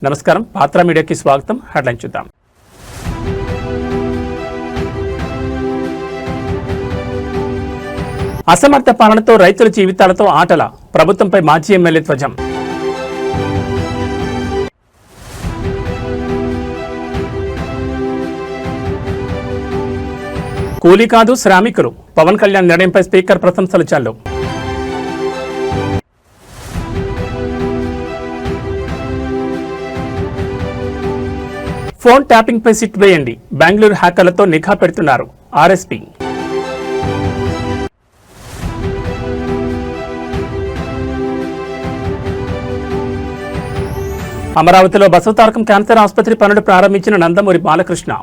నమస్కారం పాత్ర మీడియాకి స్వాగతం. హెడ్లైన్ చూద్దాం. అసమర్థ పాలనతో రైతుల జీవితాలతో ఆటల ప్రభుత్వంపై మాజీ ఎమ్మెల్యే ధ్వజం. కూలీ కాదు శ్రామికులు పవన్ కళ్యాణ్ నిర్ణయంపై స్పీకర్ ప్రశంసలు చాలు. ఫోన్ ట్యాపింగ్ పై సిట్ వేయండి, బెంగళూరు హ్యాకర్లతో నిఘా పెడుతున్నారు ఆర్ఎస్పీ. అమరావతిలో బసవతారకం క్యాన్సర్ ఆసుపత్రి పనులు ప్రారంభించిన నందమూరి బాలకృష్ణ.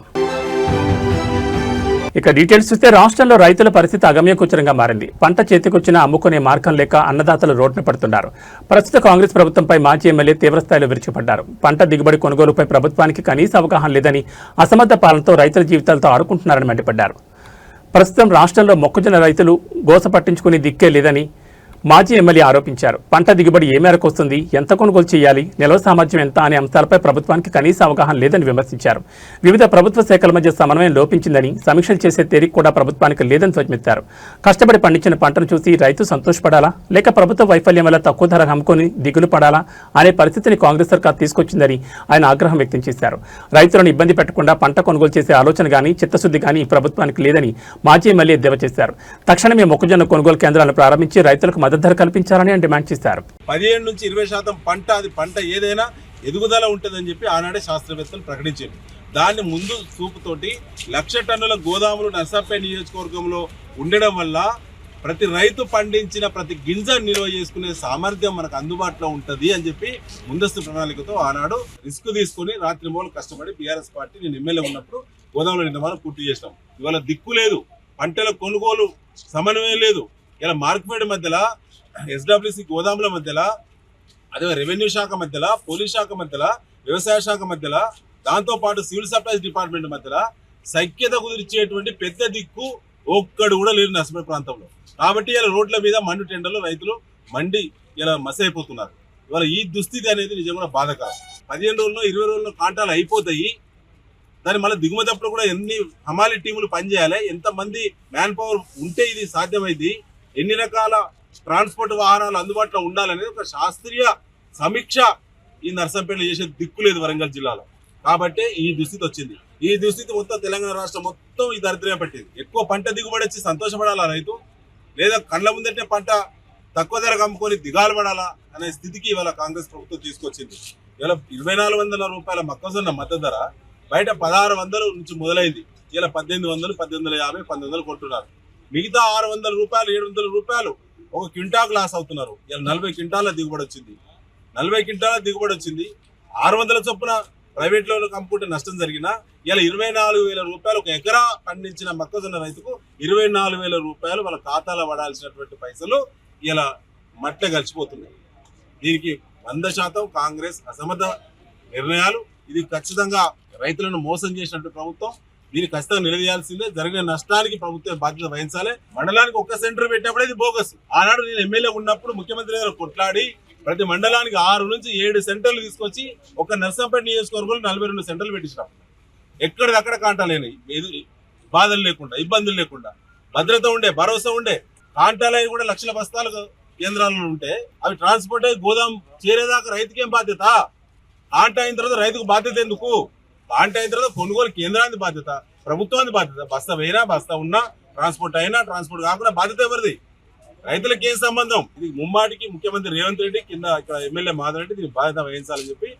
ఇక డీటెయిల్స్ చూస్తే రాష్ట్రంలో రైతుల పరిస్థితి అగమ్యగోచరంగా మారింది. పంట చేతికొచ్చినా అమ్ముకునే మార్గం లేక అన్నదాతలు రోడ్డున పడుతున్నారు. ప్రస్తుత కాంగ్రెస్ ప్రభుత్వంపై మాజీ ఎమ్మెల్యే తీవ్రస్థాయిలో విరుచుకుపడ్డారు. పంట దిగుబడి కొనుగోలుపై ప్రభుత్వానికి కనీస అవగాహన లేదని, అసమర్థ పాలనతో రైతుల జీవితాలతో ఆడుకుంటున్నారని మండిపడ్డారు. ప్రస్తుతం రాష్ట్రంలో మొక్కజొన్న రైతులు గోస పట్టించుకునే దిక్కే లేదని మాజీ ఎమ్మెల్యే ఆరోపించారు. పంట దిగుబడి ఏ మేరకు వస్తుంది, ఎంత కొనుగోలు చేయాలి, నిల్వ సామర్థ్యం ఎంత అనే అంశాలపై ప్రభుత్వానికి కనీస అవగాహన లేదని విమర్శించారు. వివిధ ప్రభుత్వ శాఖల మధ్య సమన్వయం లోపించిందని, సమీక్షలు చేసే తీరిక కూడా ప్రభుత్వానికి లేదని ధ్వజమెత్తారు. కష్టపడి పండించిన పంటను చూసి రైతు సంతోషపడాలా, లేక ప్రభుత్వ వైఫల్యం వల్ల తక్కువ ధర అమ్ముకొని దిగులు పడాలా అనే పరిస్థితిని కాంగ్రెస్ సర్కార్ తీసుకొచ్చిందని ఆయన ఆగ్రహం వ్యక్తం చేశారు. రైతులను ఇబ్బంది పెట్టకుండా పంట కొనుగోలు చేసే ఆలోచన గానీ చిత్తశుద్ధి గానీ ప్రభుత్వానికి లేదని మాజీ ఎమ్మెల్యే ఎద్దేవా చేశారు. తక్షణమే మొక్కజొన్న కొనుగోలు కేంద్రాలను ప్రారంభించి రైతులకు మద్దతు ధర కల్పించాలని డిమాండ్ చేశారు. 15 నుంచి 20% పంట ఏదైనా ఎదుగుదల ఉంటుందని చెప్పి ఆనాడే శాస్త్రవేత్తలు ప్రకటించారు. దాన్ని ముందు చూపుతోటి 1,00,000 టన్నుల గోదాములు నర్సాపేట నియోజకవర్గంలో ఉండడం వల్ల ప్రతి రైతు పండించిన ప్రతి గింజ నిల్వ చేసుకునే సామర్థ్యం మనకు అందుబాటులో ఉంటుంది అని చెప్పి ముందస్తు ప్రణాళికతో ఆనాడు రిస్క్ తీసుకుని రాత్రి మూలు కష్టపడి బీఆర్ఎస్ పార్టీ నేను ఎమ్మెల్యే ఉన్నప్పుడు గోదాముల నిర్మాణం పూర్తి చేసినాం. ఇవాళ దిక్కు లేదు, పంటల కొనుగోలు సమన్వయం లేదు. ఇలా మార్కెట్ మధ్యలో ఎస్డబ్ల్యూసి గోదాముల మధ్యలో, అదే రెవెన్యూ శాఖ మధ్యలో, పోలీస్ శాఖ మధ్యలో, వ్యవసాయ శాఖ మధ్యలో, దాంతోపాటు సివిల్ సప్లైస్ డిపార్ట్మెంట్ మధ్యలో సఖ్యత కుదిర్చేటువంటి పెద్ద దిక్కు ఒక్కడు కూడా లేరు నర్సపేట ప్రాంతంలో. కాబట్టి ఇలా రోడ్ల మీద మండు టెండర్లు రైతులు మండి ఇలా మస్ అయిపోతున్నారు. ఇవాళ ఈ దుస్థితి అనేది నిజంగా బాధకరం. 15 రోజుల్లో 20 రోజుల్లో కాంటాలు అయిపోతాయి. దాని మళ్ళీ దిగుమతి అప్పుడు కూడా ఎన్ని హమాలి టీములు పనిచేయాలి, ఎంతమంది మ్యాన్ పవర్ ఉంటే ఇది సాధ్యమైంది, ఎన్ని రకాల ట్రాన్స్పోర్ట్ వాహనాలు అందుబాటులో ఉండాలనేది ఒక శాస్త్రీయ సమీక్ష ఈ నర్సంపేటలో చేసే దిక్కు లేదు వరంగల్ జిల్లాలో. కాబట్టి ఈ దుస్థితి వచ్చింది. ఈ దుస్థితి మొత్తం తెలంగాణ రాష్ట్రం మొత్తం ఈ దరిద్రమే పట్టింది. ఎక్కువ పంట దిగుబడి వచ్చి సంతోషపడాలా రైతు, లేదా కళ్ళ ముందంటే పంట తక్కువ ధరకు అమ్ముకొని దిగాలు పడాలా అనే స్థితికి ఇవాళ కాంగ్రెస్ ప్రభుత్వం తీసుకొచ్చింది. ఇవాళ 2,400 రూపాయల మొక్కజొన్న మద్దతు ధర బయట 1,600 నుంచి మొదలైంది. ఇలా 1,800, 1,850, 1,900 కొంటున్నారు. మిగతా 600 రూపాయలు, 700 రూపాయలు ఒక క్వింటాకు లాస్ అవుతున్నారు. ఇలా 40 క్వింటాల దిగుబడి వచ్చింది. 40 క్వింటాల దిగుబడి వచ్చింది. 600 చొప్పున ప్రైవేట్ లో అమ్ముకుంటే నష్టం జరిగినా ఇలా 24,000 రూపాయలు ఒక ఎకరా పండించిన మొక్కజొన్న రైతుకు 24,000 రూపాయలు వాళ్ళ ఖాతాలో పడాల్సినటువంటి పైసలు ఇలా మట్ల కలిసిపోతున్నాయి. దీనికి 100% కాంగ్రెస్ అసమర్థ నిర్ణయాలు. ఇది ఖచ్చితంగా రైతులను మోసం చేసినటువంటి ప్రభుత్వం. దీన్ని ఖచ్చితంగా నిలదీయాల్సిందే. జరిగిన నష్టానికి ప్రభుత్వం బాధ్యత వహించాలి. మండలానికి ఒక్క సెంటర్ పెట్టినప్పుడు ఇది బోగస్. ఆనాడు నేను ఎమ్మెల్యే ఉన్నప్పుడు ముఖ్యమంత్రి గారు కొట్లాడి ప్రతి మండలానికి 6 నుంచి 7 సెంటర్లు తీసుకొచ్చి ఒక నర్సంపేట నియోజకవర్గంలో 42 సెంటర్లు పెట్టించినాం. ఎక్కడిదక్కడ కాంటాలేని బాధలు లేకుండా, ఇబ్బందులు లేకుండా, భద్రత ఉండే, భరోసా ఉండే. కాంటాలవి కూడా 1,00,000 బస్తాలు కేంద్రాలలో ఉంటే అవి ట్రాన్స్పోర్ట్ అయ్యి గోదాం చేరేదాకా రైతుకేం బాధ్యత? కాంటా అయిన తర్వాత రైతుకు బాధ్యత ఎందుకు? కాంటా అయిన తర్వాత కొనుగోలు కేంద్రానికి బాధ్యత, ప్రభుత్వానికి బాధ్యత. బస్తా వేయినా, బస్తా ఉన్నా, ట్రాన్స్పోర్ట్ అయినా, ట్రాన్స్పోర్ట్ కాకుండా బాధ్యత ఎవరిది? రైతులకు ఏం సంబంధం? ఇది ముమ్మాటికి ముఖ్యమంత్రి రేవంత్ రెడ్డి, కింద ఇక్కడ ఎమ్మెల్యే మాధవ్ రెడ్డి దీనికి బాధ్యత వహించాలని చెప్పి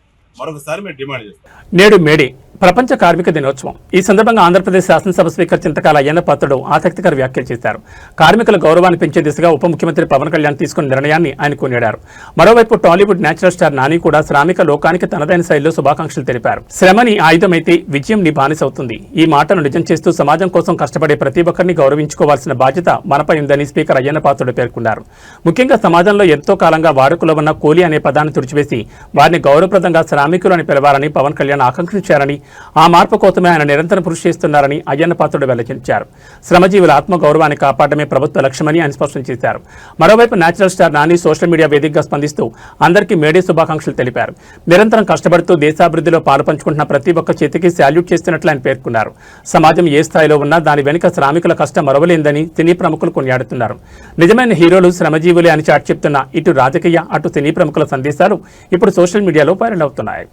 మరొకసారి మేము డిమాండ్ చేస్తాం. నేడు మేడే ప్రపంచ కార్మిక దినోత్సవం. ఈ సందర్భంగా ఆంధ్రప్రదేశ్ శాసనసభ స్పీకర్ చింతకాయల అయ్యన్న పాత్రుడు ఆసక్తికర వ్యాఖ్యలు చేశారు. కార్మికుల గౌరవాన్ని పెంచే దిశగా ఉప ముఖ్యమంత్రి పవన్ కళ్యాణ్ తీసుకున్న నిర్ణయాన్ని ఆయన కొనియాడారు. మరోవైపు టాలీవుడ్ నేచురల్ స్టార్ నాని కూడా శ్రామిక లోకానికి తనదైన శైలిలో శుభాకాంక్షలు తెలిపారు. శ్రమని ఆయుధమైతే విజయం నీ బానిసవుతుంది. ఈ మాటను నిజం చేస్తూ సమాజం కోసం కష్టపడే ప్రతి ఒక్కరిని గౌరవించుకోవాల్సిన బాధ్యత మనపై ఉందని స్పీకర్ అయ్యన్న పాత్రుడు పేర్కొన్నారు. ముఖ్యంగా సమాజంలో ఎంతో కాలంగా వాడుకలో ఉన్న కూలీ అనే పదాన్ని తుడిచివేసి వారిని గౌరవప్రదంగా శ్రామికులు అని పిలవాలని పవన్ కళ్యాణ్ ఆకాంక్షించారని ఆ మార్పు కోసమే ఆయన నిరంతరం కృషి చేస్తున్నారని అయ్యన్న పాత్రుడు వెల్లడించారు. శ్రమజీవుల ఆత్మగౌరవాన్ని కాపాడమే ప్రభుత్వ లక్ష్యమని ఆయన స్పష్టం చేశారు. మరోవైపు natural star Nani social media వేదికగా స్పందిస్తూ అందరికీ మేడే శుభాకాంక్షలు తెలిపారు. నిరంతరం కష్టపడుతూ దేశాభివృద్ధిలో పాలుపంచుకుంటున్న ప్రతి ఒక్క చేతికి శాల్యూట్ చేస్తున్నట్లు ఆయన పేర్కొన్నారు. సమాజం ఏ స్థాయిలో ఉన్నా దాని వెనుక శ్రామికుల కష్టం మరవలేందని సినీ ప్రముఖులు కొనియాడుతున్నారు. నిజమైన హీరోలు శ్రమజీవులే అని చాటి చెప్తున్న ఇటు రాజకీయ అటు సినీ ప్రముఖుల సందేశాలు ఇప్పుడు సోషల్ మీడియాలో వైరల్ అవుతున్నాయి.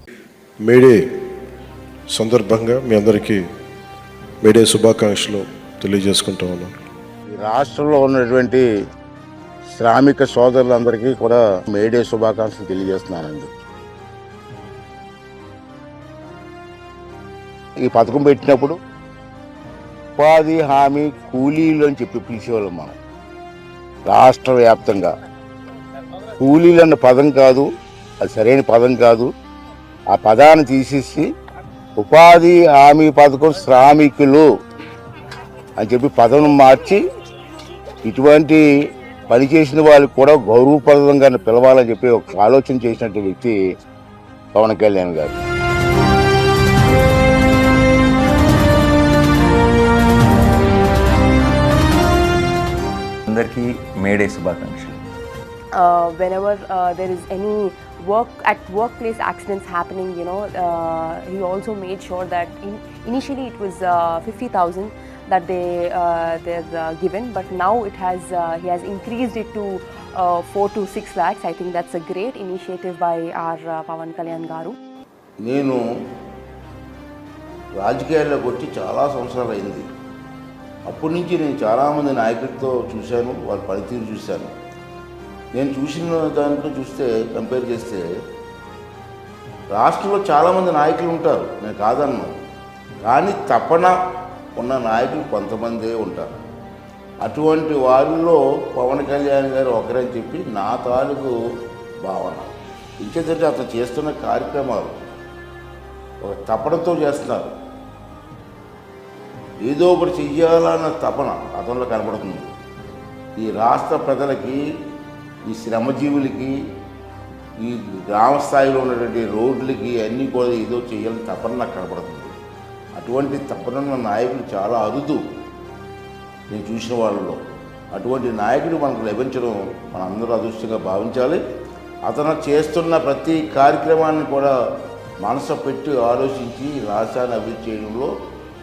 మేడే సందర్భంగా మీ అందరికీ మేడే శుభాకాంక్షలు తెలియజేసుకుంటూ ఉన్నాను. ఈ రాష్ట్రంలో ఉన్నటువంటి శ్రామిక సోదరులందరికీ కూడా మేడే శుభాకాంక్షలు తెలియజేస్తున్నానండి. ఈ పథకం పెట్టినప్పుడు ఉపాధి హామీ కూలీలు అని చెప్పి పిలిచేవాళ్ళం మనం. రాష్ట్ర వ్యాప్తంగా కూలీలు అన్న పదం కాదు, అది సరైన పదం కాదు. ఆ పదాన్ని తీసేసి ఉపాధి హామీ పథకం శ్రామికులు అని చెప్పి పదం మార్చి ఇటువంటి పనిచేసిన వాళ్ళకి కూడా గౌరవప్రదంగా పిలవాలని చెప్పి ఒక ఆలోచన చేసినటువంటి వ్యక్తి పవన్ కళ్యాణ్ గారు. అందరికీ మేడే శుభాకాంక్షలు. Whenever there is any workplace accidents happening, he also made sure that initially it was 50,000 that they're given, but now he has increased it to 4 to 6 lakhs. I think that's a great initiative by our Pawan Kalyan Garu. నేను రాజకీయాల్లోకి వచ్చి చాలా సంవత్సరాలు అయింది. అప్పటి నుంచి నేను చాలామంది నాయకులతో చూశాను, వాళ్ళ పనితీరు చూశాను. నేను చూసిన దాంట్లో చూస్తే కంపేర్ చేస్తే రాష్ట్రంలో చాలామంది నాయకులు ఉంటారు, నేను కాదన్నాను. కానీ తపన ఉన్న నాయకులు కొంతమందే ఉంటారు. అటువంటి వారిలో పవన్ కళ్యాణ్ గారు ఒకరని చెప్పి నా తాలూకు భావన. ఇంకేంటంటే అతను చేస్తున్న కార్యక్రమాలు ఒక తపనతో చేస్తున్నారు. ఏదో ఒకటి చెయ్యాలన్న తపన అతనిలో కనపడుతుంది. ఈ రాష్ట్ర ప్రజలకి, ఈ శ్రమజీవులకి, ఈ గ్రామ స్థాయిలో ఉన్నటువంటి రోడ్లకి అన్నీ కూడా ఏదో చేయాలని తపన నాకు కనపడుతుంది. అటువంటి తపనున్న నాయకులు చాలా అరుదు నేను చూసిన వాళ్ళలో. అటువంటి నాయకుడు మనకు లభించడం మనందరూ అదృష్టంగా భావించాలి. అతను చేస్తున్న ప్రతి కార్యక్రమాన్ని కూడా మనసు పెట్టి ఆలోచించి రాష్ట్రాన్ని అభివృద్ధి చేయడంలో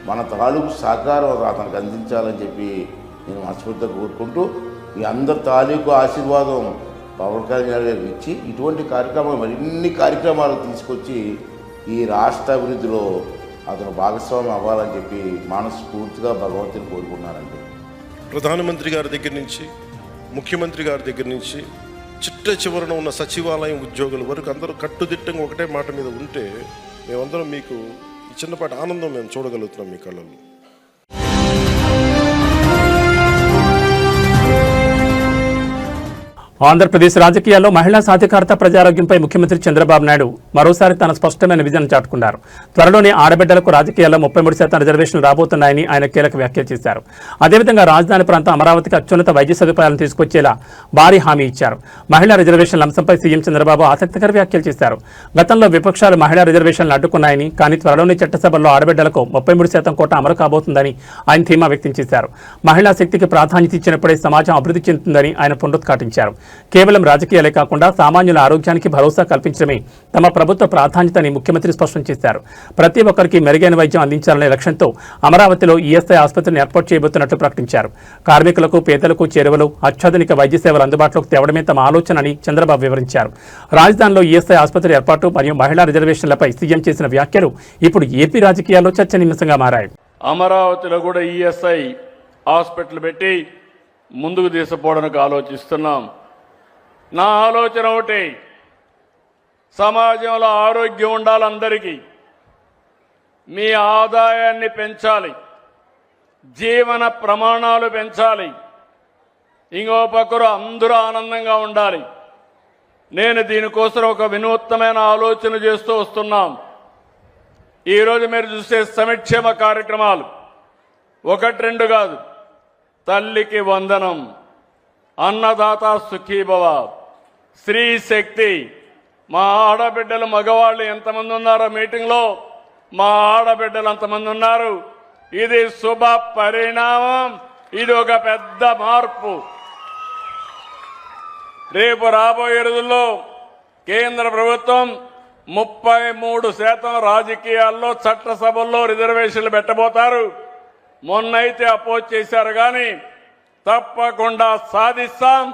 మన తాలూకు సహకారం అతనికి అందించాలని చెప్పి నేను మనస్ఫూర్తిగా కోరుకుంటూ, మీ అందరి తాలూకు ఆశీర్వాదం పవన్ కళ్యాణ్ గారికి ఇచ్చి ఇటువంటి కార్యక్రమాలు మరిన్ని కార్యక్రమాలు తీసుకొచ్చి ఈ రాష్ట్ర అభివృద్ధిలో అతను భాగస్వామ్యం అవ్వాలని చెప్పి మనస్ఫూర్తిగా భగవంతుని కోరుకున్నానండి. ప్రధానమంత్రి గారి దగ్గర నుంచి, ముఖ్యమంత్రి గారి దగ్గర నుంచి చిట్ట చివరన ఉన్న సచివాలయం ఉద్యోగుల వరకు అందరూ కట్టుదిట్టంగా ఒకటే మాట మీద ఉంటే మేమందరం మీకు ఈ చిన్నపాటి ఆనందం మేము చూడగలుగుతున్నాం మీ కళ్ళల్లో. ఆంధ్రప్రదేశ్ రాజకీయాల్లో మహిళా సాధికారత, ప్రజారోగ్యంపై ముఖ్యమంత్రి చంద్రబాబు నాయుడు మరోసారి తన స్పష్టమైన విజన్ చాటుకున్నారు. త్వరలోనే ఆడబిడ్డలకు రాజకీయాల్లో 33% రిజర్వేషన్లు రాబోతున్నాయని ఆయన కీలక వ్యాఖ్యలు చేశారు. అదేవిధంగా రాజధాని ప్రాంతం అమరావతికి అత్యున్నత వైద్య సదుపాయాలను తీసుకొచ్చేలా భారీ హామీ ఇచ్చారు. మహిళా రిజర్వేషన్ల అంశంపై సీఎం చంద్రబాబు ఆసక్తికర వ్యాఖ్యలు చేశారు. గతంలో విపక్షాలు మహిళా రిజర్వేషన్లు అడ్డుకున్నాయని, కానీ త్వరలోనే చట్టసభల్లో ఆడబిడ్డలకు 33% కోటా అమలు కాబోతుందని ఆయన ధీమా వ్యక్తం చేశారు. మహిళా శక్తికి ప్రాధాన్యత ఇచ్చినప్పుడే సమాజం అభివృద్ధి చెందుతుందని ఆయన పునరుద్ఘాటించారు. కేవలం రాజకీయాలే కాకుండా సామాన్యుల ఆరోగ్యానికి భరోసా కల్పించడమే తమ ప్రభుత్వ ప్రాధాన్యతని ముఖ్యమంత్రి స్పష్టం చేశారు. ప్రతి ఒక్కరికి మెరుగైన వైద్యం అందించాలనే లక్ష్యంతో అమరావతిలో ఈఎస్ఐ ఆసుపత్రిని ఏర్పాటు చేయబోతున్నట్లు ప్రకటించారు. కార్మికులకు, పేదలకు చేరువలు, అత్యాధునిక వైద్య సేవలు అందుబాటులోకి తేవడమే తమ ఆలోచనని చంద్రబాబు వివరించారు. రాజధానిలో ఈఎస్ఐ ఆసుపత్రి ఏర్పాటు మరియు మహిళా రిజర్వేషన్లపై సీఎం చేసిన వ్యాఖ్యలు ఇప్పుడు ఏపీ రాజకీయాల్లో చర్చనీయాంశంగా మారాయి. అమరావతిలో కూడా ఈఎస్ఐ హాస్పిటల్ పెట్టి ముందుకు తీసుకుపోవడానికి ఆలోచిస్తున్నాం. నా ఆలోచన ఒకటి, సమాజంలో ఆరోగ్యం ఉండాలి, అందరికీ మీ ఆదాయాన్ని పెంచాలి, జీవన ప్రమాణాలు పెంచాలి, ఇంకో పక్కరు అందరూ ఆనందంగా ఉండాలి. నేను దీనికోసం ఒక వినూత్నమైన ఆలోచన చేస్తూ వస్తున్నాం. ఈరోజు మీరు చూసే సంక్షేమ కార్యక్రమాలు 1-2 కాదు. తల్లికి వందనం, అన్నదాత సుఖీభవ, స్త్రీ శక్తి. మా ఆడబిడ్డలు, మగవాళ్ళు ఎంతమంది ఉన్నారో మీటింగ్లో మా ఆడబిడ్డలు అంతమంది ఉన్నారు. ఇది శుభ పరిణామం. ఇది ఒక పెద్ద మార్పు. రేపు రాబోయే రోజుల్లో కేంద్ర ప్రభుత్వం 33% రాజకీయాల్లో చట్టసభల్లో రిజర్వేషన్లు పెట్టబోతారు. మొన్నైతే అపోజ్ చేశారు కానీ తప్పకుండా సాధిస్తాం.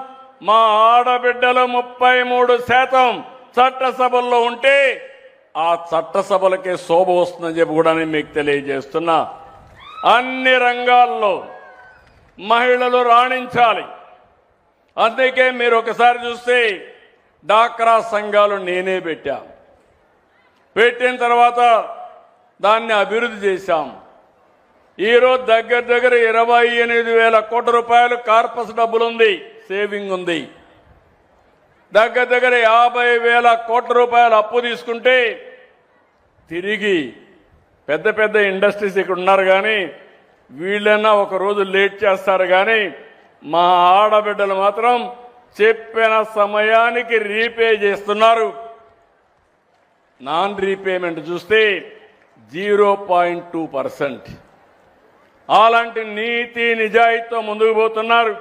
మా ఆడబిడ్డలు 33% చట్టసభల్లో ఉంటే ఆ చట్టసభలకే శోభ వస్తుందని చెప్పి కూడా నేను మీకు తెలియజేస్తున్నా. అన్ని రంగాల్లో మహిళలు రాణించాలి. అందుకే మీరు ఒకసారి చూస్తే డాక్రా సంఘాలు నేనే పెట్టిన తర్వాత దాన్ని అభివృద్ధి చేశాం. ఈరోజు దగ్గర 28,000 కోట్ల రూపాయలు కార్పస్ డబ్బులుంది, సేవింగ్ ఉంది. దగ్గర 50,000 కోట్ల రూపాయలు అప్పు తీసుకుంటే తిరిగి పెద్ద ఇండస్ట్రీస్ ఇక్కడ ఉన్నారు కానీ వీళ్ళైనా ఒక రోజు లేట్ చేస్తారు కానీ మా ఆడబిడ్డలు మాత్రం చెప్పిన సమయానికి రీపే చేస్తున్నారు. నాన్ రీపేమెంట్ చూస్తే 0.2%. అలాంటి నీతి నిజాయితీతో ముందుకు పోతున్నారు.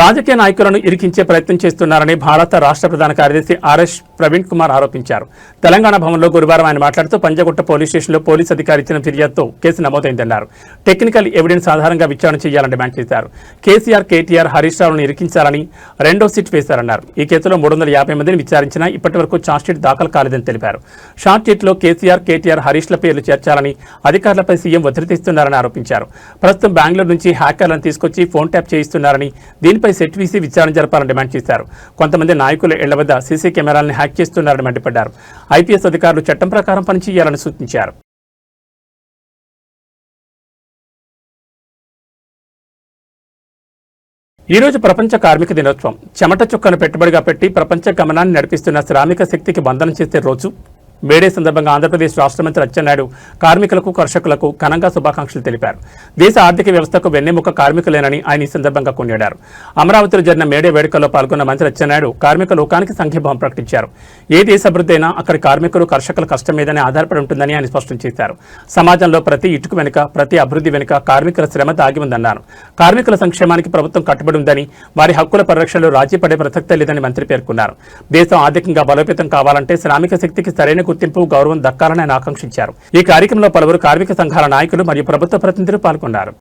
రాజకీయ నాయకులను ఇరికించే ప్రయత్నం చేస్తున్నారని భారత రాష్ట్ర ప్రధాన కార్యదర్శి ఆర్ఎస్ ప్రవీణ్ కుమార్ ఆరోపించారు. తెలంగాణ భవన్లో గురువారం ఆయన మాట్లాడుతూ పంజగుట్ట పోలీస్ స్టేషన్లో పోలీస్ అధికారి ఇచ్చిన ఫిర్యాదుతో కేసు నమోదైందన్నారు. టెక్నికల్ ఎవిడెన్స్ ఆధారంగా విచారణ చేయాలని డిమాండ్ చేశారు. కేసీఆర్, కేటీఆర్, హరీష్ రావులను ఇరికించాలని రెండో సిట్ వేశారన్నారు. ఈ కేసులో 350 మందిని విచారించినా ఇప్పటి వరకు ఛార్జ్షీట్ దాఖలు కాలేదని తెలిపారు. షార్ట్షీట్లో కేసీఆర్, కేటీఆర్, హరీష్ల పేర్లు చేర్చాలని అధికారులపై సీఎం ఒత్తిడి తెస్తున్నారని ఆరోపించారు. ప్రస్తుతం బెంగళూరు నుంచి హ్యాకర్లను తీసుకొచ్చి ఫోన్ ట్యాప్ చేయిస్తున్నారని దీనిపై సెట్ వీసీ విచారణ జరపాలని డిమాండ్ చేశారు. కొంతమంది నాయకుల ఇళ్ల వద్ద సీసీ కెమెరాలను హ్యాక్ చేస్తున్నారని మండిపడ్డారు. ఐపీఎస్ అధికారులు చట్టం ప్రకారం పనిచేయాలని సూచించారు. ఈ రోజు ప్రపంచ కార్మిక దినోత్సవం. చెమట చుక్కను పెట్టుబడిగా పెట్టి ప్రపంచ గమనాన్ని నడిపిస్తున్న శ్రామిక శక్తికి వందనం చేసే రోజు. మేడే సందర్భంగా ఆంధ్రప్రదేశ్ రాష్ట్ర మంత్రి అచ్చెన్నాయుడు కార్మికులకు, కర్షకులకు ఘనంగా శుభాకాంక్షలు తెలిపారు. దేశ ఆర్థిక వ్యవస్థకు వెన్నెముక కార్మికులేనని ఆయన ఈ సందర్భంగా కొనియాడారు. అమరావతిలో జరిగిన మేడే వేడుకల్లో పాల్గొన్న మంత్రి అచ్చెన్నాయుడు కార్మిక లోకానికి సంఘీభావం ప్రకటించారు. ఏ దేశ అభివృద్ధి అయినా అక్కడి కార్మికులు, కర్షకుల కష్టం మీదనే ఆధారపడి ఉంటుందని ఆయన స్పష్టం చేశారు. సమాజంలో ప్రతి ఇటుకు వెనుక, ప్రతి అభివృద్ధి వెనుక కార్మికుల శ్రమ దాగి ఉందన్నారు. కార్మికుల సంక్షేమానికి ప్రభుత్వం కట్టుబడి ఉందని, వారి హక్కుల పరిరక్షణలో రాజీ పడే ప్రసక్తే లేదని మంత్రి పేర్కొన్నారు. దేశం ఆర్థికంగా బలోపేతం కావాలంటే శ్రామిక శక్తికి సరైన గుర్తింపు, గౌరవం దక్కాలని ఆయన ఆకాంక్షించారు. ఈ కార్యక్రమంలో పలువురు కార్మిక సంఘాల నాయకులు మరియు ప్రభుత్వ ప్రతినిధులు పాల్గొన్నారు.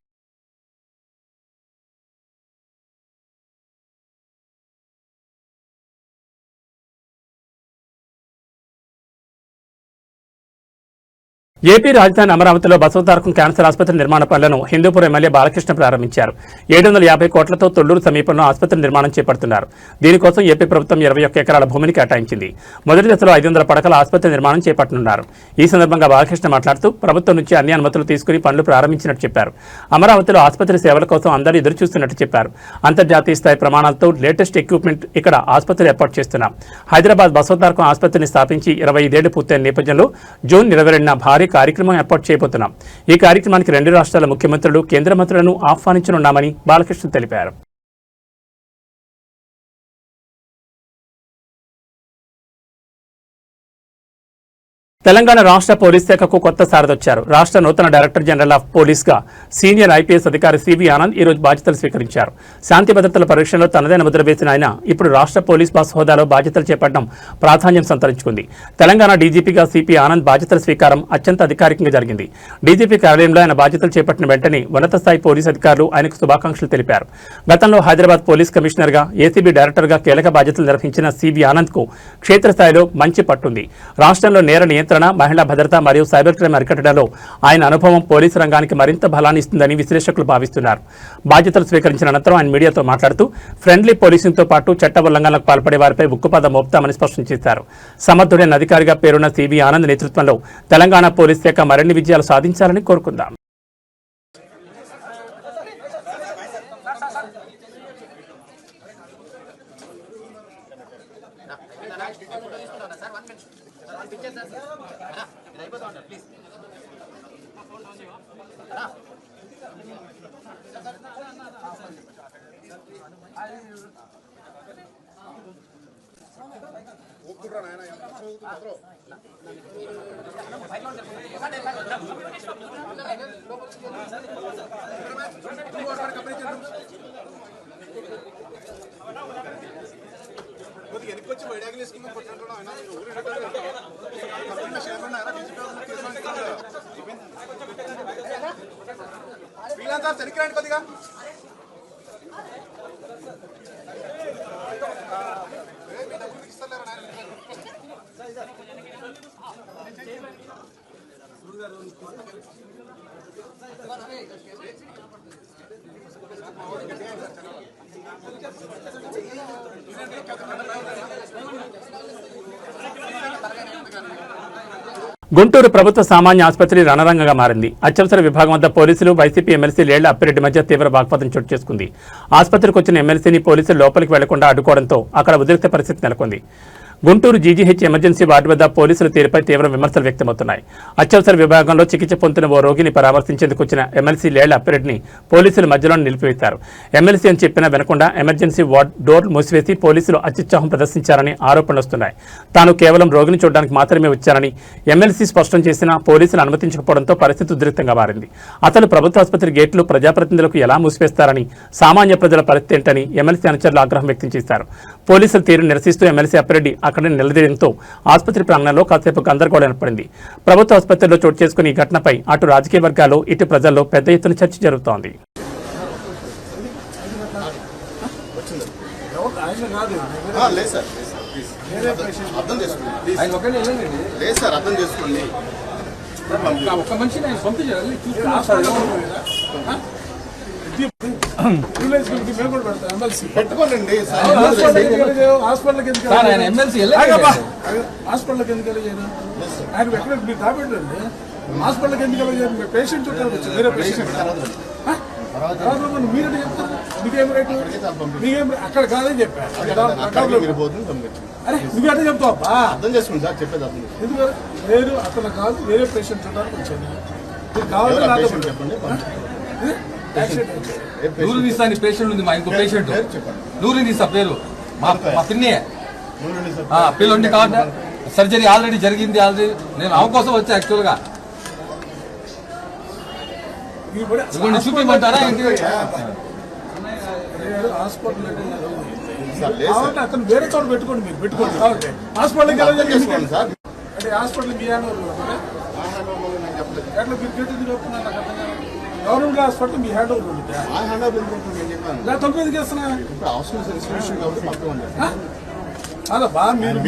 ఏపీ రాజధాని అమరావతిలో బసవతారకం క్యాన్సర్ ఆసుపత్రి నిర్మాణ పనులను హిందూపూర్ ఎమ్మెల్యే బాలకృష్ణ ప్రారంభించారు. 750 కోట్లతో తొళ్లూరు సమీపంలో ఆసుపత్రి నిర్మాణం చేపడుతున్నారు. దీనికోసం ఏపీ ప్రభుత్వం 21 ఎకరాల భూమిని కేటాయించింది. మొదటి దశలో 500 పడకల ఆసుపత్రి నిర్మాణం చేపట్టనున్నారు. ఈ సందర్భంగా బాలకృష్ణ మాట్లాడుతూ ప్రభుత్వం నుంచి అన్ని అనుమతులు తీసుకుని పనులు ప్రారంభించినట్టు చెప్పారు. అమరావతిలో ఆసుపత్రి సేవల కోసం అందరూ ఎదురుచూస్తున్నట్టు చెప్పారు. అంతర్జాతీయ స్థాయి ప్రమాణాలతో లేటెస్ట్ ఎక్విప్మెంట్ ఇక్కడ ఆసుపత్రి ఏర్పాటు చేస్తున్నాం. హైదరాబాద్ బసవతారకం ఆసుపత్రిని స్థాపించి 25 ఏళ్లు పూర్తయిన నేపథ్యంలో జూన్ 22న భారీ కార్యక్రమం ఏర్పాటు చేయబోతున్నాం. ఈ కార్యక్రమానికి 2 రాష్ట్రాల ముఖ్యమంత్రులు, కేంద్ర మంత్రులను ఆహ్వానించనున్నామని బాలకృష్ణ తెలిపారు. తెలంగాణ రాష్ట్ర పోలీస్ శాఖకు కొత్త సారథొచ్చారు. రాష్ట్ర నూతన డైరెక్టర్ జనరల్ ఆఫ్ పోలీస్గా సీనియర్ ఐపీఎస్ అధికారి సివి ఆనంద్ ఈరోజు బాధ్యతలు స్వీకరించారు. శాంతి భద్రతల పరీక్షలో తనదైన ముద్ర వేసిన ఆయన ఇప్పుడు రాష్ట్ర పోలీస్ బాస్ హోదాలో బాధ్యతలు చేపట్టడం ప్రాధాన్యం సంతరించుకుంది. తెలంగాణ డీజీపీగా సిపి ఆనంద్ బాధ్యతల స్వీకారం అత్యంత అధికారికంగా జరిగింది. డీజీపీ కార్యాలయంలో ఆయన బాధ్యతలు చేపట్టిన వెంటనే ఉన్నత స్థాయి పోలీస్ అధికారులు ఆయనకు శుభాకాంక్షలు తెలిపారు. గతంలో హైదరాబాద్ పోలీస్ కమిషనర్గా, ఏసీబీ డైరెక్టర్గా కీలక బాధ్యతలు నిర్వహించిన సివి ఆనంద్కు క్షేత్రస్థాయిలో మంచి పట్టుంది. రాష్ట్రంలో నేర నియంత్రణ, మహిళా భద్రత మరియు సైబర్ క్రైమ్ అరికట్టడంలో ఆయన అనుభవం పోలీసు రంగానికి మరింత బలాన్ని ఇస్తుందని విశ్లేషకులు భావిస్తున్నారు. బాధ్యతలు స్వీకరించిన అనంతరం ఆయన మీడియాతో మాట్లాడుతూ ఫ్రెండ్లీ పోలీసింగ్తో పాటు చట్ట ఉల్లంఘనలకు పాల్పడే వారిపై ఉక్కుపాదం మోపుతామని స్పష్టం చేశారు. సమర్థుడైన అధికారిగా పేరున్న సివి ఆనంద్ నేతృత్వంలో తెలంగాణ పోలీస్ శాఖ మరిన్ని విజయాలు సాధించాలని కోరుకుందాం. గుంటూరు ప్రభుత్వ సామాన్య ఆసుపత్రి రణరంగంగా మారింది. అత్యవసర విభాగం వద్ద పోలీసులు, వైసీపీ ఎమ్మెల్సీ లేళ్ల అప్పిరెడ్డి మధ్య తీవ్ర వాగ్వాదం చోటు చేసుకుంది. ఆసుపత్రికి వచ్చిన ఎమ్మెల్సీని పోలీసులు లోపలికి వెళ్లకుండా అడ్డుకోవడంతో అక్కడ ఉద్రిక్త పరిస్థితి నెలకొంది. గుంటూరు జీజీహెచ్ ఎమర్జెన్సీ వార్డు వద్ద పోలీసుల తీరుపై తీవ్ర విమర్శలు వ్యక్తమవుతున్నాయి. అత్యవసర విభాగంలో చికిత్స పొందుతున్న ఓ రోగిని పరామర్శించేందుకు వచ్చిన ఎమ్మెల్సీ లేళ్ల అప్పిరెడ్డిని పోలీసులు మధ్యలో నిలిపివేశారు. ఎమ్మెల్సీ అని చెప్పినా వినకుండా ఎమర్జెన్సీ వార్డు డోర్ మూసివేసి పోలీసులు అత్యుత్సాహం ప్రదర్శించారని ఆరోపణలు వస్తున్నాయి. తాను కేవలం రోగిని చూడడానికి మాత్రమే వచ్చానని ఎమ్మెల్సీ స్పష్టం చేసినా పోలీసులు అనుమతించకపోవడంతో పరిస్థితి ఉద్రిక్తంగా మారింది. అసలు ప్రభుత్వ ఆసుపత్రి గేట్లు ప్రజాప్రతినిధులకు ఎలా మూసివేస్తారని, సామాన్య ప్రజల పరిస్థితి ఏంటని ఎమ్మెల్సీ అనుచరులు ఆగ్రహం వ్యక్తం చేశారు. పోలీసుల తీరు నిరసిస్తూ ఎమ్మెల్సీ అప్పిరెడ్డి అక్కడే నిలదీయడంతో ఆసుపత్రి ప్రాంగణంలో కాసేపు గందరగోళం ఏర్పడింది. ప్రభుత్వ ఆసుపత్రిలో చోటు చేసుకున్న ఈ ఘటనపై అటు రాజకీయ వర్గాలు, ఇటు ప్రజల్లో పెద్ద ఎత్తున చర్చ జరుగుతోంది. పెట్టుకోండి హాస్పిటల్కి ఎందుకు ఆయన ఎక్కడ మీరు దాపెట్టండి. హాస్పిటల్కి ఎందుకు వెళ్ళారు? పేషెంట్ వేరే పేషెంట్ మీరే చెప్తారు. మీకేం రేటు? మీకేం అక్కడ కాదని చెప్పారు. అరే నువ్వు ఎట్లా చెప్తావు? అర్థం చేసుకోండి సార్, చెప్పేది అర్థం. ఎందుకు నేను అతను కాదు, వేరే పేషెంట్ చూడడానికి వచ్చాను. మీరు కావాలని చెప్పండి. నూరు తీస్తా పేషెంట్ ఉంది, మా ఇంకో పేషెంట్ నూరు తీస్తా పేరు మా పిన్నే పిల్లండి కాబట్టి సర్జరీ ఆల్రెడీ జరిగింది. ఆల్రెడీ నేను ఆమె కోసం వచ్చా యాక్చువల్ గా. చూపించమంటారా? హాస్పిటల్ అతను వేరే చోట పెట్టుకోండి. మీరు పెట్టుకోండి కాబట్టి హాస్పిటల్కి అంటే హాస్పిటల్ మీ ఎట్లా మీరు గెట్ చెప్తున్నారు? నాకు అర్థం కాదు. గవర్నమెంట్ హాస్పిటల్ మీ హ్యాండ్ ఓవర్ ఉంటుంది. తొమ్మిది చేస్తున్నా అలా బాగా మీరు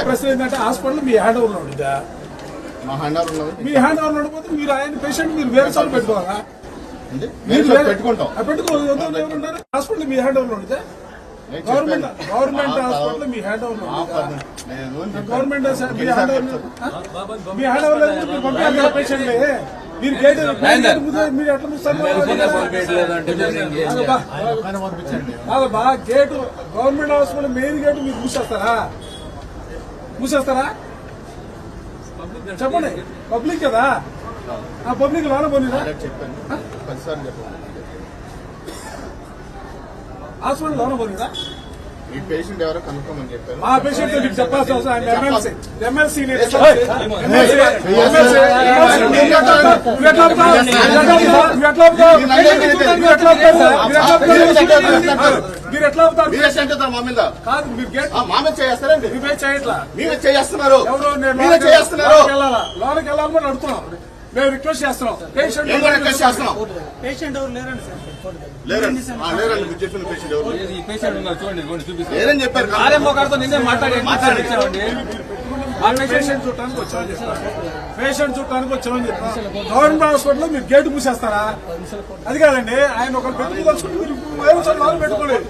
ప్రశ్న ఏంటంటే హాస్పిటల్ మీ హ్యాండ్ ఓవర్ లో ఉంటుందా? మీ హ్యాండ్ ఓవర్ ఉండిపోతే మీరు ఆయన పేషెంట్ మీరు వేరే చోట పెట్టుకోవాలా? పెట్టుకుంటాం ఎవరున్నారు? హాస్పిటల్ మీ హ్యాండ్ ఓవర్ లో ఉంటుందా? గవర్నమెంట్ హాస్పిటల్ మీ హ్యాండ్ ఓవర్ గవర్నమెంట్ మీ హ్యాండ్ ఓవర్ పంపించాలి పేషెంట్లే. మీరు గేట్ మీరు ఎట్లా బా gate government hospital main gate మీరు మూసేస్తారా? చెప్పండి. పబ్లిక్ కదా, ఆ పబ్లిక్ లోన పోనీరా? హాస్పిటల్ లోన పోనీరా? ఈ పేషెంట్ ఎవరో కనుక్కోమని చెప్పారు. ఆ పేషెంట్ మీకు చెప్పాల్సిన అవసరం ఎమ్మెల్సీ మీరు ఎట్లా అవుతారు? మా మీద కాదు, మీరు మా మీద చేస్తారండి. మీరే చేయట్లా, మీరే చేస్తున్నారు. ఎవరు లోనికి వెళ్ళాలని అడుగుతున్నాం. మేము రిక్వెస్ట్ చేస్తున్నాం. పేషెంట్ ఎవరు లేరండి సార్? లేరండి మీరు చెప్పిన పేషెంట్ ఎవరు లేరని చెప్పారు. నిన్నే మాట్లాడించామండి. పేషెంట్ చూడటానికి వచ్చామని చెప్పారు. గవర్నమెంట్ హాస్పిటల్లో మీరు గేటు మూసేస్తారా? అది కాదండి, ఆయన ఒకరు పెట్టుకోదలుచుకుంటే మీరు పెట్టుకోలేదు.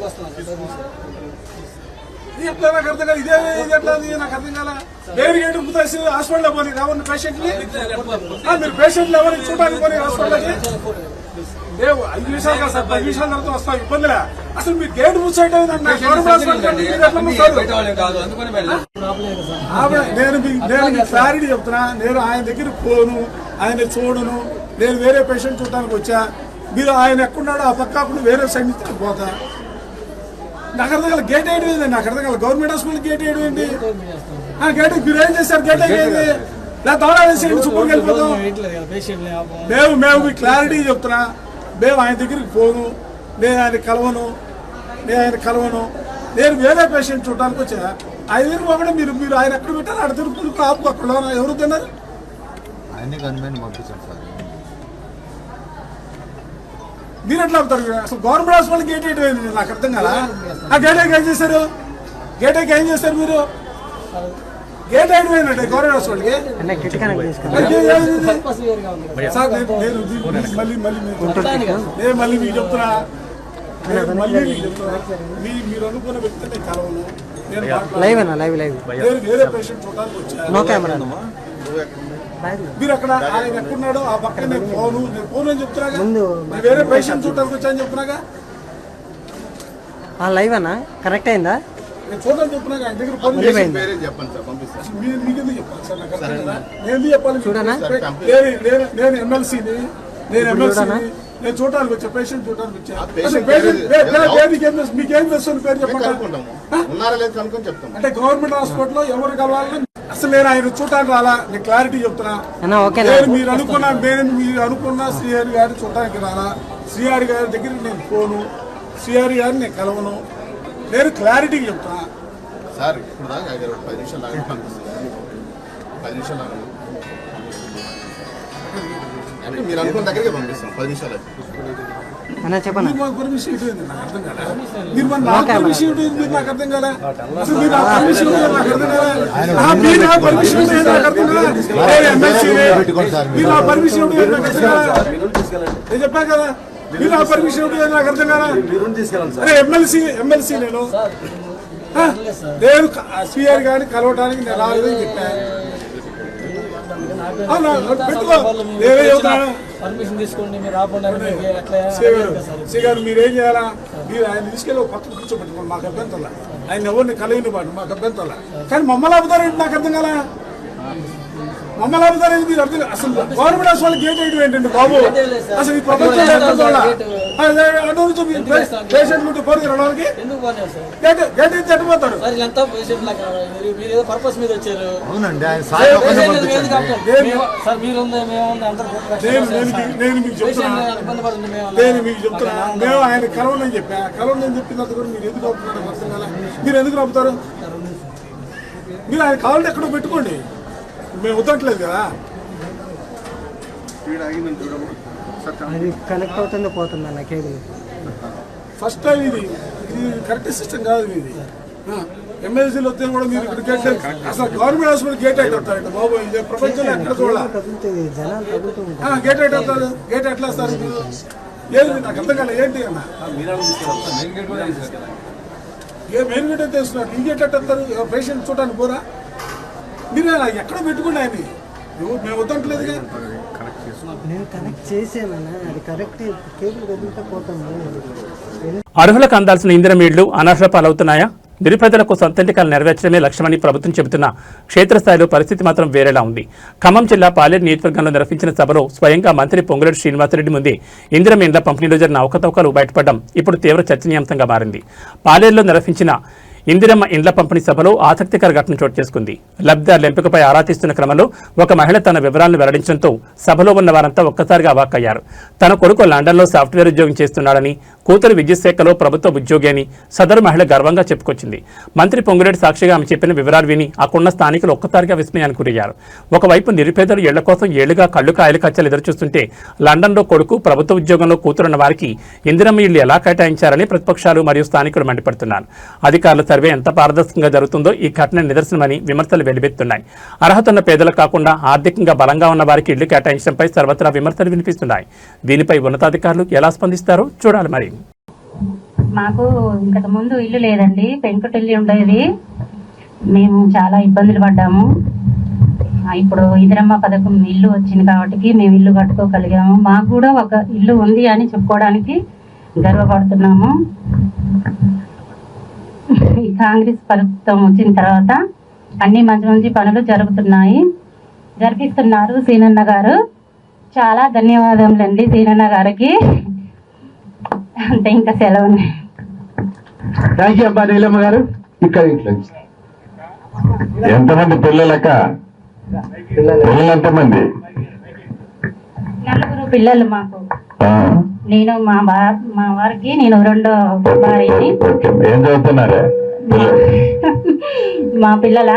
ఇది ఎట్లా నాకు అర్థం కాదు. ఇదే ఇది ఎట్లా నాకు అర్థం కాల. వేరే గేటు మూసేసి హాస్పిటల్లో పోనీ ఎవరిని పేషెంట్ని మీరు పేషెంట్లు ఎవరిని చూడడానికి పోనీ హాస్పిటల్కి 5 నిమిషాలు కాదు సార్, 10 నిమిషాల తర్వాత వస్తాం. ఇబ్బందిలే. అసలు మీరు గేట్ మూసేయడం నేను క్లారిటీ చెప్తున్నా. నేను ఆయన దగ్గర పోను, ఆయన చూడను. నేను వేరే పేషెంట్ చూడటానికి వచ్చా. మీరు ఆయన ఎక్కడున్నాడో ఆ పక్క వేరే సైడ్ నుంచి పోతా. నాకు అర్థం కాదు. గేట్ వేయడం ఏంటి? నాకు అర్థం కాదు. గవర్నమెంట్ హాస్పిటల్ గేట్ వేయడం ఏంటి? గేట్ మీరు ఏం చేశారు? గేట్ అయింది లేదా తోడాలేసి సూపర్కి వెళ్ళిపోతాం. మేము మీకు క్లారిటీ చెప్తున్నా, మేము ఆయన దగ్గరికి పోను, నేను ఆయన కలవను. నేను వేరే పేషెంట్ చూడడానికి వచ్చా. ఆయన దగ్గరికి పోకుండా మీరు ఆయన ఎక్కడ పెట్టారు అక్కడ తిరుగుతూ ఆపు అక్కడ ఎవరు తిన్నారు? మీరు ఎట్లా అవుతారు? అసలు గవర్నమెంట్ హాస్పిటల్ గేట్ అయిపోయింది, నాకు అర్థం కదా. ఆ గేట్ ఏం చేశారు? గేట్ ఏం చేశారు మీరు? గేట్ అయిపోయిందండి గవర్నమెంట్ హాస్పిటల్కి. మళ్ళీ మీకు చెప్తున్నా, మీరు అనుకున్న వ్యక్తి నేను కలవను. నేను వేరే పేషెంట్ చూడడానికి వచ్చాను. మీరు అక్కడ ఆయన ఎక్కడున్నాడో ఆ పక్కన నేను పోను అని చెప్తున్నాగా. నేను వేరే పేషెంట్ చూడడానికి వచ్చాను చెప్తున్నాగా. లైవ్ అన్నా కరెక్ట్ అయిందా? నేను చూడని చెప్తున్నాగా. ఆయన దగ్గర మీకెందుకు చెప్పాలి సార్? నాకు అర్థం కదా. నేను ఎందుకు చెప్పాలి? నేను ఎమ్మెల్సీని, నేను చూడడానికి వచ్చా, పేషెంట్ చూడడానికి వచ్చా. మీకేం తెలుసు పేరు చెప్పండి. అంటే గవర్నమెంట్ హాస్పిటల్లో ఎవరు కలవాలని అసలు నేను ఆయన చూడటానికి రాలా. నేను క్లారిటీ చెప్తున్నా. మీరు అనుకున్న శ్రీహరి గారిని చూడటానికి రాలా. శ్రీహరి గారి దగ్గరికి నేను పోను, శ్రీహరి గారిని నేను కలవను. నేను క్లారిటీకి చెప్తున్నా సార్. ఇప్పుడు దాకా 10 నిమిషాలు ఆగి పంపిస్తాను. 10 నిమిషాలు అంటే మీరు అనుకున్న దగ్గరికి పంపిస్తాం. 10 నిమిషాలు చెప్పండి. పర్మిషన్ ఇవ్వండి, నాకు అర్థం కదా. మీరు నాకు పర్మిషన్ ఇవ్వండి, నాకు అర్థం కదా. అసలు మీరు నాకు పర్మిషన్ ఇవ్వండి, నాకు అర్థం కదా. మీరు నాకు పర్మిషన్ ఇవ్వండి, నాకు అర్థం కదా. మీరు నా పర్మిషన్ ఇవ్వండి, నాకు అర్థం కదా. నేను చెప్పాను కదా, మీరు నా పర్మిషన్ ఇవ్వండి, నాకు అర్థం కదా. అరే ఎమ్మెల్సీ నేను శ్రీహరి గారిని కలవడానికి నేను రాలేదని చెప్పాను. శ్రీగారు మీరేం చేయాలా? మీరు ఆయన తీసుకెళ్ళి ఒక పక్కన కూర్చోబెట్టుకోండి, మాకు అభ్యంతరం. ఆయన ఎవరిని కలిగిన పాటు మాకు అభ్యంతరం. కానీ మమ్మల్ని ఆపుతారేంటి నాకు అర్థం కదా. మమ్మల్ని ఆపుతారేంటి మీరు అర్థం. అసలు గవర్నమెంట్ హాస్పిటల్ గేట్ వేయడం ఏంటండి బాబు? అసలు ఈ ప్రపంచంలో పేషెంట్ ఉంటే పోరు రావడానికి గేట్ వేసి చచ్చిపోతారు. నేను మీకు చెప్తున్నా, మేము ఆయన కలవని చెప్పా. కలవని చెప్పిన తర్వాత కూడా మీరు ఎందుకు ఆపుతున్నారు అర్థం కదా. మీరు ఎందుకు ఆపుతారు? మీరు ఆయన కావాలంటే ఎక్కడో పెట్టుకోండి, మేము వద్దట్లేదు కదా. కనెక్ట్ అవుతుందో పోతుందా నా కేబుల్? ఫస్ట్ టైం ఇది కరెక్ట్ సిస్టమ్ కాదు ఇది. ఎమ్మెల్సీలు వస్తే కూడా మీరు ఇక్కడ గేట్ అసలు గవర్నమెంట్ హాస్పిటల్ గేట్ అయితే వస్తారండి బాబు. ఇదే ప్రపంచంలో ఎక్కడ చూడాలి గేట్ అయితే వస్తారు. గేట్ ఎట్లా వస్తారు మీరు? ఏది నాకు అర్థం కాలేదు. ఏంటి అన్న మెయిన్ గేట్ అయితే వస్తున్నారు, ఈ గేట్ ఎట్లా వస్తారు? పేషెంట్ చూడడానికి పోరా? మీరు ఎక్కడ పెట్టుకోండి ఆయన. మేము వద్దంటలేదుగా. నేను కనెక్ట్ చేసామన్నా, అది కరెక్ట్ కేబుల్ కదిలితే పోతాము. అర్హులకు అందాల్సిన ఇందిరమ్మ ఇళ్లు అనర్హుల పాలవుతున్నాయా? నిరుపేదలకు సొంతంటికాలు నెరవేర్చడమే లక్ష్యమని ప్రభుత్వం చెబుతున్న క్షేత్రస్థాయిలో పరిస్థితి మాత్రం వేరేలా ఉంది. ఖమ్మం జిల్లా పాలేరు నియోజకవర్గంలో నిర్వహించిన సభలో స్వయంగా మంత్రి పొంగులేటి శ్రీనివాసరెడ్డి ముందే ఇందిరమ్మ ఇండ్ల పంపిణీలో జరిగిన అవకతవకలు బయటపడడం ఇప్పుడు తీవ్ర చర్చనీయాంశంగా మారింది. పాలేరులో నిర్వహించిన ఇందిరమ్మ ఇండ్ల పంపిణీ సభలో ఆసక్తికర ఘటన చోటు చేసుకుంది. లబ్ధిదారుల ఎంపికపై ఆరా తీస్తున్న క్రమంలో ఒక మహిళ తన వివరాలను వెల్లడించడంతో సభలో ఉన్న వారంతా ఒక్కసారిగా అవాక్కయ్యారు. తన కొడుకు లండన్లో సాఫ్ట్వేర్ ఉద్యోగం చేస్తున్నాడని, కూతురు విద్యుత్ శాఖలో ప్రభుత్వ ఉద్యోగి అని సదరు మహిళ గర్వంగా చెప్పుకొచ్చింది. మంత్రి పొంగులేటి సాక్షిగా ఆమె చెప్పిన వివరాలు విని అక్కడున్న స్థానికులు ఒక్కసారిగా విస్మయానికి గురయ్యారు. ఒకవైపు నిరుపేదలు ఇళ్ల కోసం ఏళ్లుగా కళ్ళు కాయలు కచ్చలు ఎదురుచూస్తుంటే, లండన్లో కొడుకు ప్రభుత్వ ఉద్యోగంలో కూతురున్న వారికి ఇందిరమ్మ ఇళ్లు ఎలా కేటాయించారని ప్రతిపక్షాలు మరియు స్థానికులు మండిపడుతున్నారు. అధికారుల సర్వే ఎంత పారదర్శకంగా జరుగుతుందో ఈ ఘటన నిదర్శనమని విమర్శలు వెలువెత్తున్నాయి. అర్హత ఉన్న పేదలు కాకుండా ఆర్థికంగా బలంగా ఉన్న వారికి ఇళ్లు కేటాయించడంపై సర్వత్రా విమర్శలు వినిపిస్తున్నాయి. దీనిపై ఉన్నతాధికారులు ఎలా స్పందిస్తారో చూడాలి. మరి మాకు ఇంతకు ముందు ఇల్లు లేదండి, పెంకుటిల్లు ఉండేది. మేము చాలా ఇబ్బందులు పడ్డాము. ఇప్పుడు ఇందిరమ్మ పథకం ఇల్లు వచ్చింది కాబట్టి మేము ఇల్లు కట్టుకోగలిగాము. మాకు కూడా ఒక ఇల్లు ఉంది అని చెప్పుకోవడానికి గర్వపడుతున్నాము. ఈ కాంగ్రెస్ ప్రభుత్వం వచ్చిన తర్వాత అన్ని మంచి మంచి పనులు జరిపిస్తున్నారు సీనన్న గారు. చాలా ధన్యవాదములండి సీనన్న గారికి. అంతే, ఇంకా సెలవు. థ్యాంక్ యూ అబ్బా నీలమ్మ గారు. ఇక్కడ ఎంతమంది పిల్లలక్క? పిల్లలు ఎంతమంది? 4 పిల్లలు మాకు. నేను మా వారికి నేను 2వ భార్యని. ఏం చదువుతున్నారు? మా పిల్లల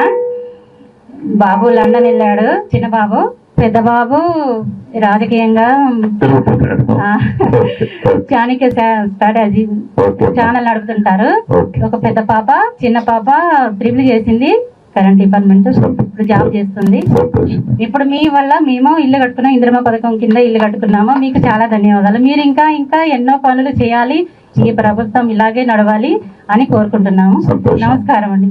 బాబు లండన్ వెళ్ళాడు, చిన్న బాబు. పెద్ద బాబు రాజకీయంగా చాణక్య స్ట్రాటజీ ఛానల్ నడుపుతుంటారు. ఒక పెద్ద పాప, చిన్న పాప ట్రిపుల్ చేసింది, కరెంట్ డిపార్ట్మెంట్ ఇప్పుడు జాబ్ చేస్తుంది. ఇప్పుడు మీ వల్ల మేము ఇల్లు కట్టుకున్నాం, ఇందిరమ్మ పథకం కింద ఇల్లు కట్టుకున్నాము. మీకు చాలా ధన్యవాదాలు. మీరు ఇంకా ఎన్నో పనులు చేయాలి, ఈ ప్రభుత్వం ఇలాగే నడవాలి అని కోరుకుంటున్నాము. నమస్కారం అండి.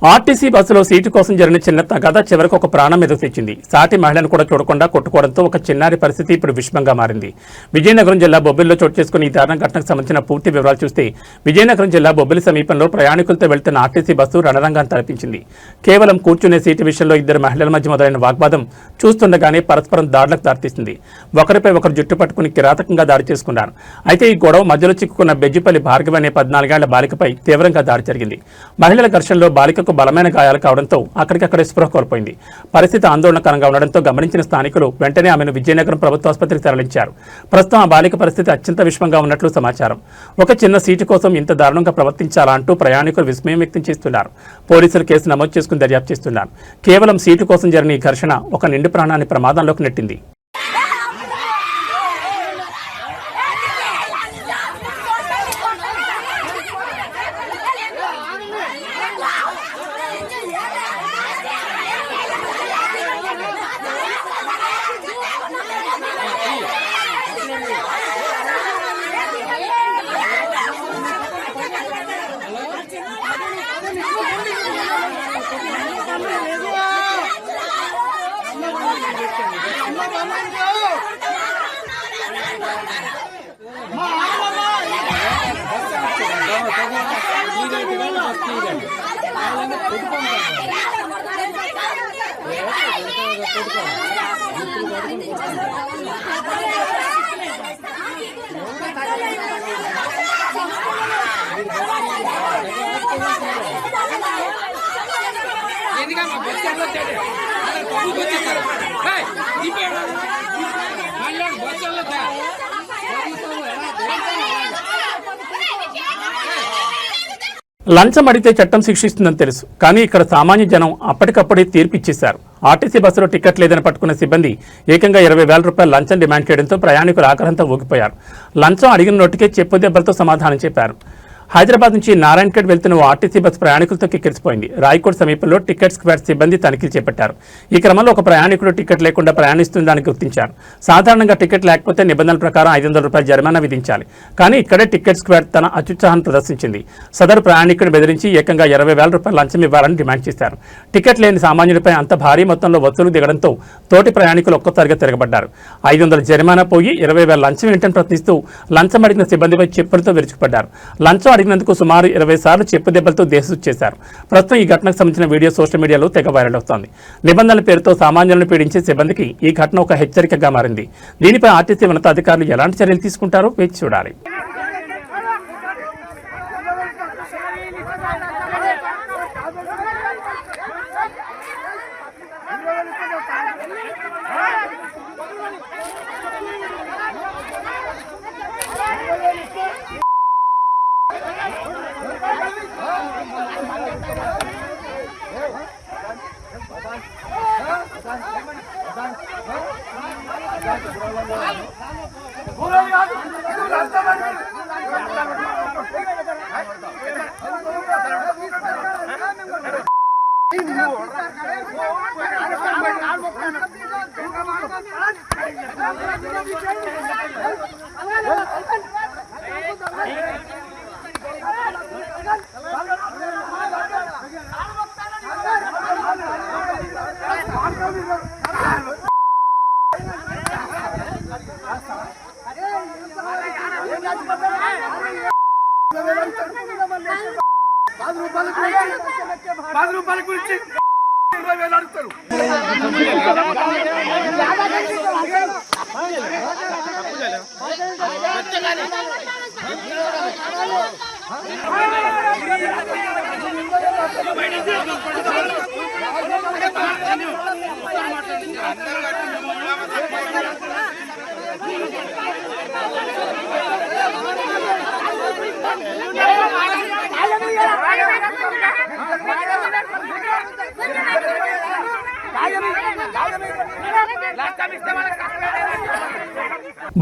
ఆర్టీసీ బస్సులో సీటు కోసం జరిగిన చిన్న తగాద చివరికి ఒక ప్రాణం మీద తెచ్చింది. సాటి మహిళను కూడా చూడకుండా కొట్టుకోవడంతో ఒక చిన్నారి పరిస్థితి ఇప్పుడు విషమంగా మారింది. విజయనగరం జిల్లా బొబ్బిలిలో చోటు చేసుకున్న ఈ దారుణ ఘటనకు సంబంధించిన పూర్తి వివరాలు చూస్తే విజయనగరం జిల్లా బొబ్బిలి సమీపంలో ప్రయాణికులతో వెళ్తున్న ఆర్టీసీ బస్సు రణరంగాన్ని తలపించింది. కేవలం కూర్చునే సీటు విషయంలో 2 మహిళల మధ్య మొదలైన వాగ్వాదం చూస్తుండగానే పరస్పరం దాడులకు దారితీసింది. ఒకరిపై ఒకరు జుట్టు పట్టుకుని కిరాతకంగా దాడి చేసుకున్నారు. అయితే ఈ గొడవ మధ్యలో చిక్కుకున్న బెజ్జిపల్లి భార్గవి అనే 14 ఏళ్ల బాలికపై తీవ్రంగా దాడి జరిగింది. మహిళల ఘర్షణలో బాలికకు బలమైన గాయాలు కావడంతో అక్కడికక్కడే స్పృహ కోల్పోయింది. పరిస్థితి ఆందోళనకరంగా ఉండడంతో గమనించిన స్థానికులు వెంటనే ఆమెను విజయనగరం ప్రభుత్వ ఆసుపత్రికి తరలించారు. ప్రస్తుతం ఆ బాలిక పరిస్థితి అత్యంత విషమంగా ఉన్నట్లు సమాచారం. ఒక చిన్న సీటు కోసం ఇంత దారుణంగా ప్రవర్తించాలా అంటూ ప్రయాణికులు విస్మయం వ్యక్తం చేస్తున్నారు. పోలీసులు కేసు నమోదు చేసుకుని దర్యాప్తు చేస్తున్నారు. కేవలం సీటు కోసం జరిగిన ఈ ఘర్షణ ఒక నిండు ప్రాణాన్ని ప్రమాదంలోకి నెట్టింది. లంచం అడిగితే చట్టం శిక్షిస్తుందని తెలుసు, కానీ ఇక్కడ సామాన్య జనం అప్పటికప్పుడే తీర్పు ఇచ్చేశారు. ఆర్టీసీ బస్సులో టికెట్ లేదని పట్టుకున్న సిబ్బంది ఏకంగా 20,000 రూపాయలు లంచం డిమాండ్ చేయడంతో ప్రయాణికులు ఆగ్రహంతో ఊగిపోయారు. లంచం అడిగిన నోటికే చెప్పు దెబ్బలతో సమాధానం చెప్పారు. హైదరాబాద్ నుంచి నారాయణఖేడ్ వెళ్తున్న ఆర్టీసీ బస్సు ప్రయాణికులతో కిక్కిరిసిపోయింది. రాయకోట్ సమీపంలో టికెట్ స్క్వాడ్ సిబ్బంది తనిఖీలు చేపట్టారు. ఈ క్రమంలో ఒక ప్రయాణికుడు టికెట్ లేకుండా ప్రయాణిస్తుందని గుర్తించారు. సాధారణంగా టికెట్ లేకపోతే నిబంధనల ప్రకారం 500 రూపాయల జరిమానా విధించాలి. కానీ ఇక్కడే టికెట్ స్క్వాడ్ తన అత్యుత్సాహాన్ని ప్రదర్శించింది. సదరు ప్రయాణికుడు బెదిరించి ఏకంగా 20,000 రూపాయల లంచం ఇవ్వాలని డిమాండ్ చేశారు. టికెట్ లేని సామాన్యుడిపై అంత భారీ మొత్తంలో వసూలు దిగడంతో తోటి ప్రయాణికులు ఒక్కసారిగా తిరగబడ్డారు. 500 జరిమానా పోయి 20,000 లంచం ఏంటని ప్రశ్నిస్తూ లంచం అడిగిన సిబ్బందిపై చెప్పులతో విరుచుకుపడ్డారు. లంచం అడిగినందుకు సుమారు 20 సార్లు చెప్పు దెబ్బలతో దేశం చేశారు. ప్రస్తుతం ఈ ఘటనకు సంబంధించిన వీడియో సోషల్ మీడియాలో తెగ వైరల్ అవుతోంది. నిబంధనల పేరుతో సామాన్యులను పీడించే సిబ్బందికి ఈ ఘటన ఒక హెచ్చరికగా మారింది. దీనిపై ఆర్టీసీ ఉన్నతాధికారులు ఎలాంటి చర్యలు తీసుకుంటారో వేచి చూడాలి. రూపాయల గురించి 20,000 అడుగుతారు.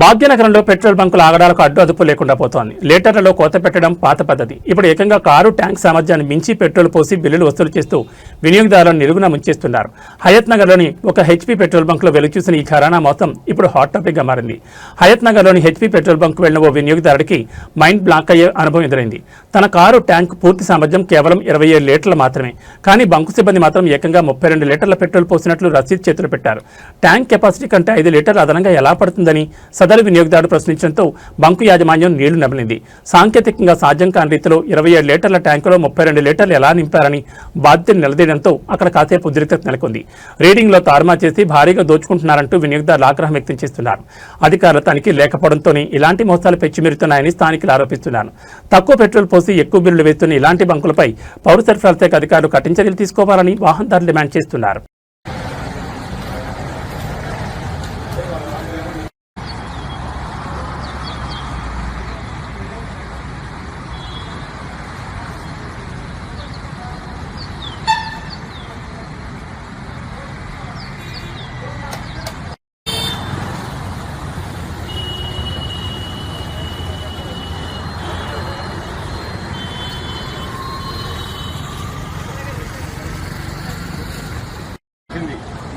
భాగ్యనగరంలో పెట్రోల్ బంకుల ఆగడాలకు అడ్డు అదుపు లేకుండా పోతోంది. లీటర్లలో కోత పెట్టడం పాత పద్ధతి. ఇప్పుడు ఏకంగా కారు ట్యాంక్ సామర్థ్యాన్ని మించి పెట్రోల్ పోసి బిల్లులు వసూలు చేస్తూ వినియోగదారులను నిలుగున ముంచేస్తున్నారు. హయత్ నగర్లోని ఒక హెచ్పీ పెట్రోల్ బంకులో వెలుచూసిన ఈ ఘరానా మొత్తం ఇప్పుడు హాట్ టాపిక్ గా మారింది. హయత్ నగర్లోని హెచ్పీ పెట్రోల్ బంక్ వెళ్లిన ఓ వినియోగదారుడికి మైండ్ బ్లాక్ అయ్యే అనుభవం ఎదురైంది. తన కారు ట్యాంక్ పూర్తి సామర్థ్యం కేవలం 27 లీటర్లు మాత్రమే. కానీ బంకు సిబ్బంది మాత్రం ఏకంగా 32 లీటర్ల పెట్రోల్ పోసినట్లు రసీదు చేతులు పెట్టారు. ట్యాంక్ కెపాసిటీ కంటే 5 లీటర్లు అదనంగా ఎలా పడుతుందని సదరు వినియోగదారుడు ప్రశ్నించడంతో బంకు యాజమాన్యం నీళ్లు నమిలింది. సాంకేతికంగా సాధ్యం కాని రీతిలో 27 లీటర్ల ట్యాంకులో 32 లీటర్లు ఎలా నింపారని బాధ్యతలు నిలదీయడంతో అక్కడ కాసేపు ఉద్రిక్తత నెలకొంది. రీడింగ్లో తారుమా చేసి భారీగా దోచుకుంటున్నారంటూ వినియోగదారులు ఆగ్రహం వ్యక్తం చేస్తున్నారు. అధికారుల తనిఖీ లేకపోవడంతోనే ఇలాంటి మోసాలు పెచ్చిమిరుతున్నాయని స్థానికులు ఆరోపిస్తున్నారు. తక్కువ పెట్రోల్ పోసి ఎక్కువ బిల్లులు వేస్తున్న ఇలాంటి బంకులపై పౌర సరఫరాల శాఖ అధికారులు కఠిన చర్యలు తీసుకోవాలని వాహనదారులు డిమాండ్ చేస్తున్నారు.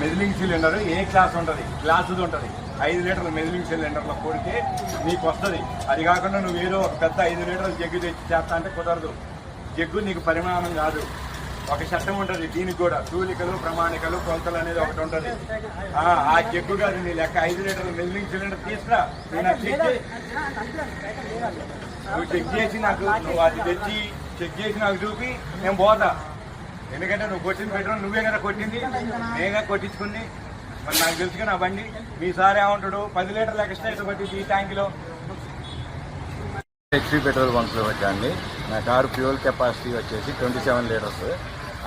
మెజిలింగ్ సిలిండర్ ఏ క్లాస్ ఉంటుంది, గ్లాసుది ఉంటుంది. 5 లీటర్ల మెజిలింగ్ సిలిండర్లో కొడితే నీకు వస్తుంది. అది కాకుండా నువ్వు ఏదో ఒక పెద్ద 5 లీటర్ల జగ్గు తెచ్చి చేస్తా అంటే కుదరదు. జగ్గు నీకు పరిమాణం కాదు, ఒక చట్టం ఉంటుంది. దీనికి కూడా తూలికలు, ప్రమాణికలు, కొలతలు అనేది ఒకటి ఉంటుంది. ఆ జగ్గు కాదు నీ లెక్క. 5 లీటర్ల మెజిలింగ్ సిలిండర్ తీసుకురా, నేను నువ్వు చెక్ చేసి నాకు, నువ్వు అది తెచ్చి చెక్ చేసి నాకు చూపి నేను పోతా. ఎందుకంటే నువ్వు కొట్టిన పెట్రోల్ నువ్వే కదా కొట్టింది, నేనే కొట్టించుకుంది. మరి నాకు తెలుసుగా నా బండి. మీ సార్ ఏమంటాడు, 10 లీటర్ల ఎక్స్ట్రా ఇటు పట్టింది ఈ ట్యాంకులో. HP petrol బంక్లో వచ్చాండి. నా కారు ఫ్యూయల్ కెపాసిటీ వచ్చేసి 27 లీటర్స్.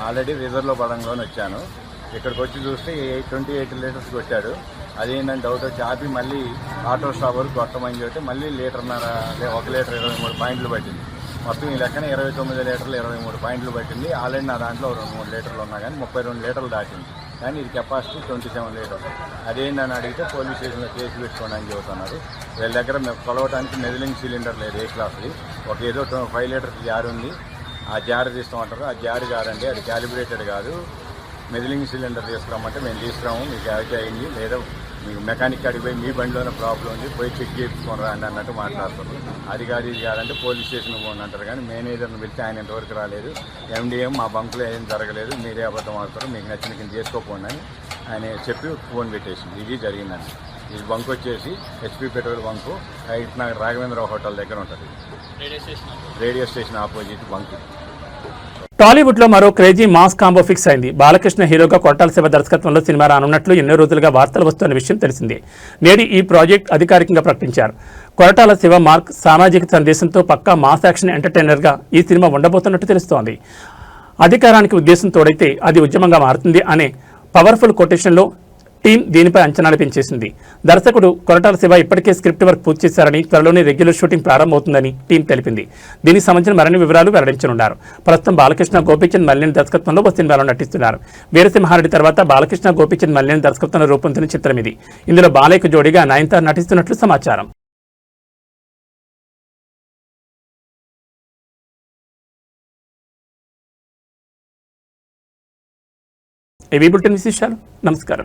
ఆల్రెడీ రిజర్వ్లో పడంగానే వచ్చాను. ఇక్కడికి వచ్చి చూస్తే 28 లీటర్స్ కొట్టాడు. అదేంటంటే డౌట్ వచ్చి ఆపి మళ్ళీ ఆటో స్టాప్ వరకు కొట్టమని చెప్తే మళ్ళీ 1 లీటర్ 23 పాయింట్లు పట్టింది. మొత్తం ఈ లెక్కన 29 లీటర్లు 23 పాయింట్లు పట్టింది. ఆల్రెడీ నా దాంట్లో 3 లీటర్లు ఉన్నా కానీ 32 లీటర్లు దాటింది. కానీ ఇది కెపాసిటీ 27 లీటర్స్. అదేంటని అడిగితే పోలీస్ స్టేషన్లో కేసు పెట్టుకోండి అని చెబుతున్నారు. వీళ్ళ దగ్గర కొలవడానికి మెజిలింగ్ సిలిండర్ లేదు ఏ క్లాస్ది. ఒక ఏదో 5 లీటర్స్ జార్ ఉంది, ఆ జార్ తీస్తామంటారు. ఆ జార్ కాదండి, అది క్యాలిబ్రేటెడ్ కాదు. మెజిలింగ్ సిలిండర్ తీసుకురామంటే మేము తీసుకురాము, మీకు యాక్ట్ అయింది లేదా మీకు మెకానిక్ కాడికి పోయి మీ బండిలోనే ప్రాబ్లం ఉంది, పోయి చెక్ చేయించుకోరా అని అన్నట్టు మాట్లాడుతున్నారు. అది కాదు ఇది కాదంటే పోలీస్ స్టేషన్కి పోండి అంటారు. కానీ మేనేజర్ని పిలిచి ఆయన ఇంతవరకు రాలేదు. ఎండిఎం మా బంకులో ఏం జరగలేదు, మీరే అబద్ధం ఆడుతారు, మీకు నచ్చిన కింద చేసుకోపోండి అని ఆయన చెప్పి ఫోన్ పెట్టేసింది. ఇది జరిగిందండి. ఈ బంక్ వచ్చేసి HP petrol bunk Hayathnagar Raghavendra hotel దగ్గర ఉంటుంది. Radio station opposite bunk. Tollywood లో మరో క్రేజీ మాస్ కాంబో ఫిక్స్ అయింది. బాలకృష్ణ హీరోగా కొట్టాల శివ దర్శకత్వంలో సినిమా రానున్నట్లు ఎన్నో రోజులుగా వార్తలు వస్తున్న విషయం తెలిసిందే. నేడు ఈ ప్రాజెక్ట్ అధికారికంగా ప్రకటించారు. కొరటాల శివ మార్క్ సామాజిక సందేశంతో పక్కా మాస్ యాక్షన్ ఎంటర్టైనర్ గా ఈ సినిమా ఉండబోతున్నట్టు తెలుస్తోంది. అధికారానికి ఉద్దేశం తోడైతే అది ఉద్యమంగా మారుతుంది అనే పవర్ఫుల్ కొటేషన్లో టీం దీనిపై అంచనాలు పెంచేసింది. దర్శకుడు కొరటాల శివ ఇప్పటికే స్క్రిప్ట్ వర్క్ పూర్తి చేశారని, త్వరలోనే రెగ్యులర్ షూటింగ్ ప్రారంభమవుతుందని టీం తెలిపింది. దీనికి సంబంధించిన మరిన్ని వివరాలు వెల్లడించనున్నారు. ప్రస్తుతం బాలకృష్ణ గోపీచంద్ మల్లేని దర్శకత్వంలో ఓ సినిమాలో నటిస్తున్నారు. వీరసింహారెడ్డి తర్వాత బాలకృష్ణ గోపీచంద్ మల్లేని దర్శకత్వంలో రూపొందిన చిత్రం ఇది. ఇందులో బాలయ్యకు జోడీగా నయనతార నటిస్తున్నట్లు సమాచారం. ఏవీ బులెటిన్ విశేషాలు. నమస్కారం.